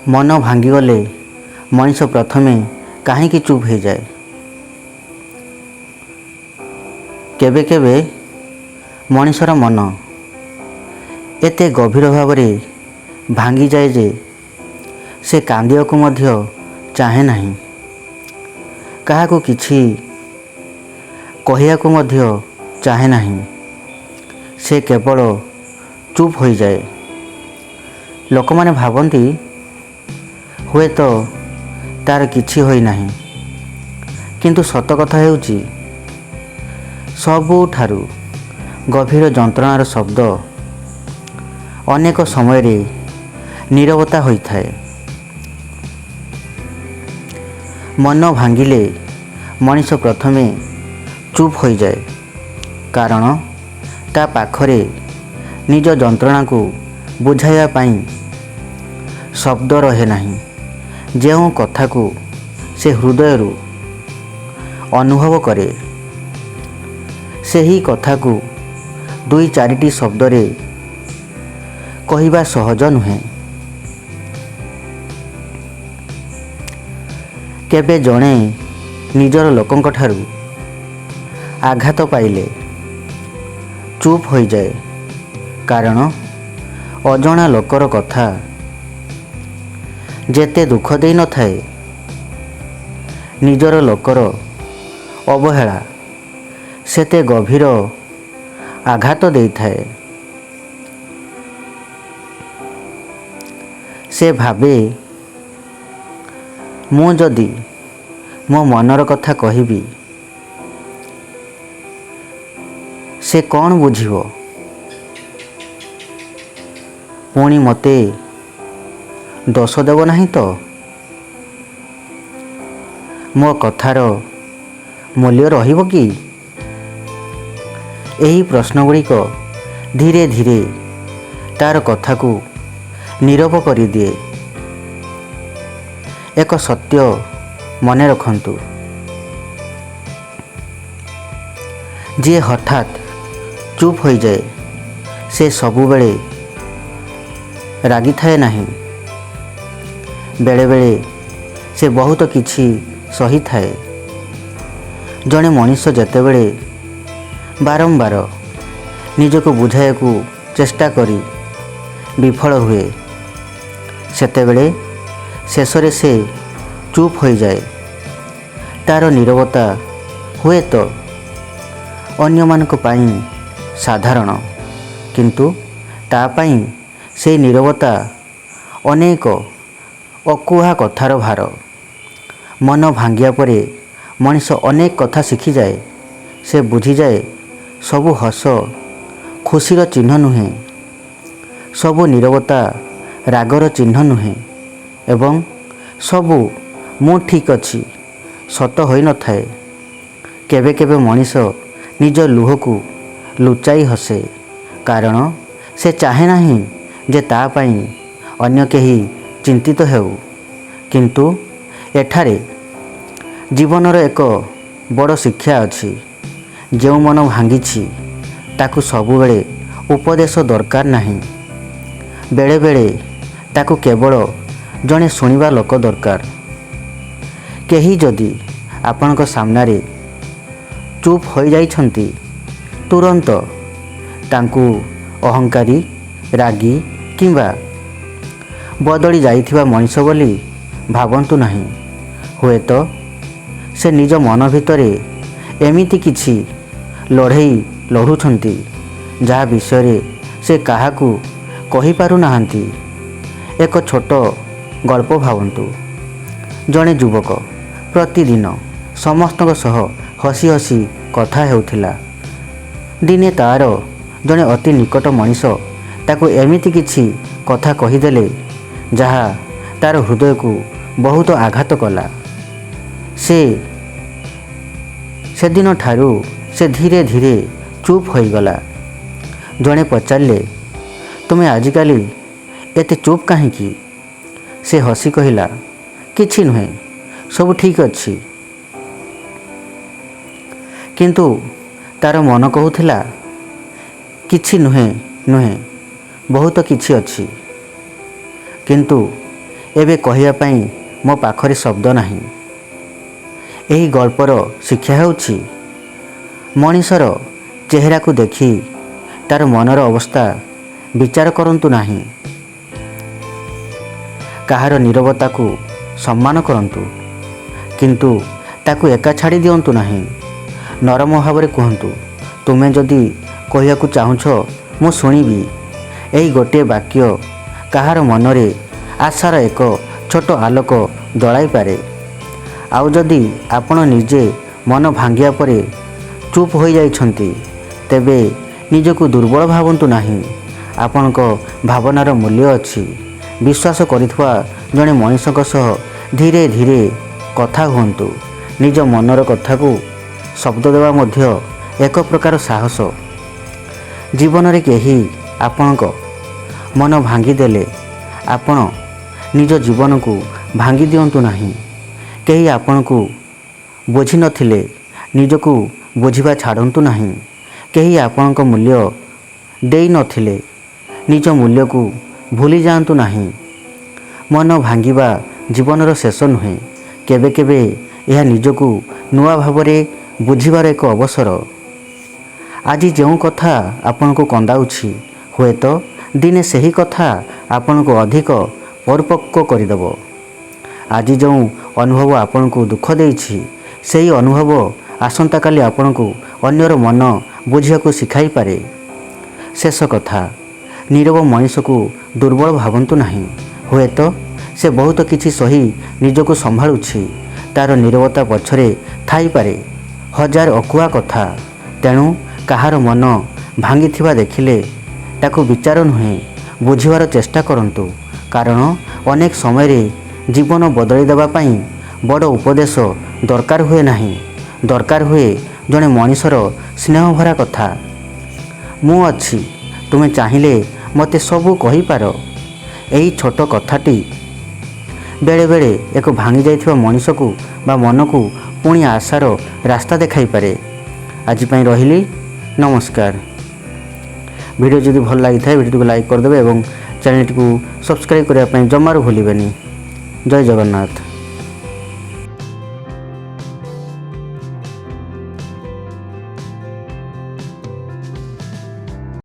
मन भांगीगले मनीष प्रथमे कहीं चुप हो जाए। केबे केबे मनीषर मन एते गभीर भाव भांगी जाए जे से कांदियाकू मध्य चाहे नहीं, काहाकू किछि कहियाकू मध्य चाहे नहीं, से केवल चुप हो जाए। लोक माने भावती हुए तो तार किछि होई नहीं, किंतु सत कथा हेउची सबुठारु गभीर जंत्रणार शब्द अनेक समय रे नीरवता होइथाए। मन भांगिले मनीष प्रथमे चुप हो जाए, कारण ता पाखरे निज जंत्रणा को बुझाइया पाई शब्द रहे नहीं। ଯେଉଁ କଥାକୁ ସେ ହୃଦୟରୁ ଅନୁଭବ କରେ, ସେହି କଥାକୁ ଦୁଇ ଚାରିଟି ଶବ୍ଦରେ କହିବା ସହଜ ନୁହେଁ। କେବେ ଜଣେ ନିଜର ଲୋକଙ୍କଠାରୁ ଆଘାତ ପାଇଲେ ଚୁପ୍ ହୋଇଯାଏ, କାରଣ ଅଜଣା ଲୋକର କଥା जेते दुख दे न थाए, निजर लोकर अवहेला सेते गभीर आघात दे थाए। से भावे मु जदि मो मनर कथा कहिबी से कौन बुझिबो, पुणी मते दोष देव नहीं तो मो कथार मूल्य रहिबो कि? एही प्रश्न गुड़िक धीरे धीरे तार कथा को नीरव कर दिए। एक सत्य मने रखंतु, जे हठात चुप हो जाए से सबुबेले रागी थाए नहीं, बेले बेले से बहुत किछि सही थाए। जड़े मनीष जेतेबेले बारंबार निजको बुझाइयाकू चेष्टा करी विफल हुए, सेतेबेले शेषरे से चुप हो जाए। तार नीरवता हुए तो अन्य मानक पाई साधारण, किंतु ता पाई से नीरवता अनेक अकुहा कथार भार। मन भांगिया परे मनीष अनेक कथा शिखी जाए। से बुझी जाए सबु हस खुशीर चिन्ह नुहे, सबु नीरवता रागर चिन्ह नुहे, एवं सबु मु ठीक अच्छी सत होई न थाए। केबे केबे मनीष निज लुह को लुचाई हसे, कारण से चाहे नहीं जे ता पाई अन्य केही चिंतित हेउ। किंतु एठारे जीवनर एक बड़ शिक्षा अछि। जो मन भांगी ताकू सबुबेले उपदेश दरकार नहीं, बेले बेले ताकू केवल जड़े शुणिबा लोक दरकार। केही जदि आपणक सामनारे चुप हो जाइछंती, तुरंत तांकू अहंकारी, रागी किंबा बदली जाइथिबा मनीष बोली भावंतु नहीं। हुए तो से निज मन भितरे एमिति किछि लड़ई लड़ुछंती जहा विषय से काहाकू कहि पारु नाहंती। एक छोट गल्प भावंतु। जड़े युवक प्रतिदिन समस्तक सह हसी हसी कथा हेउथिला। दिने तार जड़े अति निकट मनीष ताकू एमिति किछि कथा कहिदेले जहा तार हृदय को बहुत आघात कला। से दिन ठारू से धीरे धीरे चुप हो गला। जड़े पचारे तुम्हें आजिकाली एते चुप कहीं? से हसी कहला, किछि नुहे, सब ठीक अच्छी। किंतु तार मन कहूला किछि नुहे नुहे बहुत किछि अछि, किंतु ଏବେ କହିବା ପାଇଁ ମୋ ପାଖରେ ଶବ୍ଦ ନାହିଁ। ଏହି ଗଳ୍ପର ଶିକ୍ଷା ହେଉଛି ମଣିଷର ଚେହେରାକୁ ଦେଖି ତା'ର ମନର ଅବସ୍ଥା ବିଚାର କରନ୍ତୁ ନାହିଁ। କାହାର ନୀରବତାକୁ ସମ୍ମାନ କରନ୍ତୁ, କିନ୍ତୁ ତାକୁ ଏକା ଛାଡ଼ି ଦିଅନ୍ତୁ ନାହିଁ। ନରମ ଭାବରେ କୁହନ୍ତୁ, ତୁମେ ଯଦି କହିବାକୁ ଚାହୁଁଛ ମୁଁ ଶୁଣିବି। ଏହି ଗୋଟିଏ ବାକ୍ୟ କାହାର ମନରେ ଆଶାର ଏକ ଛୋଟ ଆଲୋକ ଜଳାଇପାରେ। ଆଉ ଯଦି ଆପଣ ନିଜେ ମନ ଭାଙ୍ଗିବା ପରେ ଚୁପ୍ ହୋଇଯାଇଛନ୍ତି, ତେବେ ନିଜକୁ ଦୁର୍ବଳ ଭାବନ୍ତୁ ନାହିଁ। ଆପଣଙ୍କ ଭାବନାର ମୂଲ୍ୟ ଅଛି। ବିଶ୍ୱାସ କରୁଥିବା ଜଣେ ମଣିଷଙ୍କ ସହ ଧୀରେ ଧୀରେ କଥା ହୁଅନ୍ତୁ। ନିଜ ମନର କଥାକୁ ଶବ୍ଦ ଦେବା ମଧ୍ୟ ଏକ ପ୍ରକାର ସାହସ। ଜୀବନରେ କେହି ଆପଣଙ୍କ ମନ ଭାଙ୍ଗିଦେଲେ ଆପଣ ନିଜ ଜୀବନକୁ ଭାଙ୍ଗି ଦିଅନ୍ତୁ ନାହିଁ। କେହି ଆପଣଙ୍କୁ ବୁଝିନଥିଲେ ନିଜକୁ ବୁଝିବା ଛାଡ଼ନ୍ତୁ ନାହିଁ। କେହି ଆପଣଙ୍କ ମୂଲ୍ୟ ଦେଇନଥିଲେ ନିଜ ମୂଲ୍ୟକୁ ଭୁଲି ଯାଆନ୍ତୁ ନାହିଁ। ମନ ଭାଙ୍ଗିବା ଜୀବନର ଶେଷ ନୁହେଁ, କେବେ କେବେ ଏହା ନିଜକୁ ନୂଆ ଭାବରେ ବୁଝିବାର ଏକ ଅବସର। ଆଜି ଯେଉଁ କଥା ଆପଣଙ୍କୁ କନ୍ଦାଉଛି, ହୁଏତ ଦିନେ ସେହି କଥା ଆପଣଙ୍କୁ ଅଧିକ ପରିପକ୍ୱ କରିଦେବ। ଆଜି ଯେଉଁ ଅନୁଭବ ଆପଣଙ୍କୁ ଦୁଃଖ ଦେଇଛି, ସେହି ଅନୁଭବ ଆସନ୍ତାକାଲି ଆପଣଙ୍କୁ ଅନ୍ୟର ମନ ବୁଝିବାକୁ ଶିଖାଇପାରେ। ଶେଷ କଥା, ନୀରବ ମଣିଷକୁ ଦୁର୍ବଳ ଭାବନ୍ତୁ ନାହିଁ। ହୁଏତ ସେ ବହୁତ କିଛି ସହି ନିଜକୁ ସମ୍ଭାଳୁଛି। ତା'ର ନୀରବତା ପଛରେ ଥାଇପାରେ ହଜାର ଅକୁହା କଥା। ତେଣୁ କାହାର ମନ ଭାଙ୍ଗିଥିବା ଦେଖିଲେ ତାକୁ ବିଚାର ନୁହେଁ, ବୁଝିବାର ଚେଷ୍ଟା କରନ୍ତୁ। କାରଣ ଅନେକ ସମୟରେ ଜୀବନ ବଦଳି ଦେବା ପାଇଁ ବଡ଼ ଉପଦେଶ ଦରକାର ହୁଏ ନାହିଁ, ଦରକାର ହୁଏ ଜଣେ ମଣିଷର ସ୍ନେହଭରା କଥା। ମୁଁ ଅଛି, ତୁମେ ଚାହିଁଲେ ମୋତେ ସବୁ କହିପାର। ଏହି ଛୋଟ କଥାଟି ବେଳେବେଳେ ଏକ ଭାଙ୍ଗି ଯାଇଥିବା ମଣିଷକୁ ବା ମନକୁ ପୁଣି ଆଶାର ରାସ୍ତା ଦେଖାଇପାରେ। ଆଜି ପାଇଁ ରହିଲି, ନମସ୍କାର। ଭିଡ଼ିଓ ଯଦି ଭଲ ଲାଗିଥାଏ ଭିଡ଼ିଓଟିକୁ ଲାଇକ୍ କରିଦେବେ ଏବଂ ଚ୍ୟାନେଲଟିକୁ ସବସ୍କ୍ରାଇବ୍ କରିବା ପାଇଁ ଜମାରୁ ଭୁଲିବେନି। ଜୟ ଜଗନ୍ନାଥ।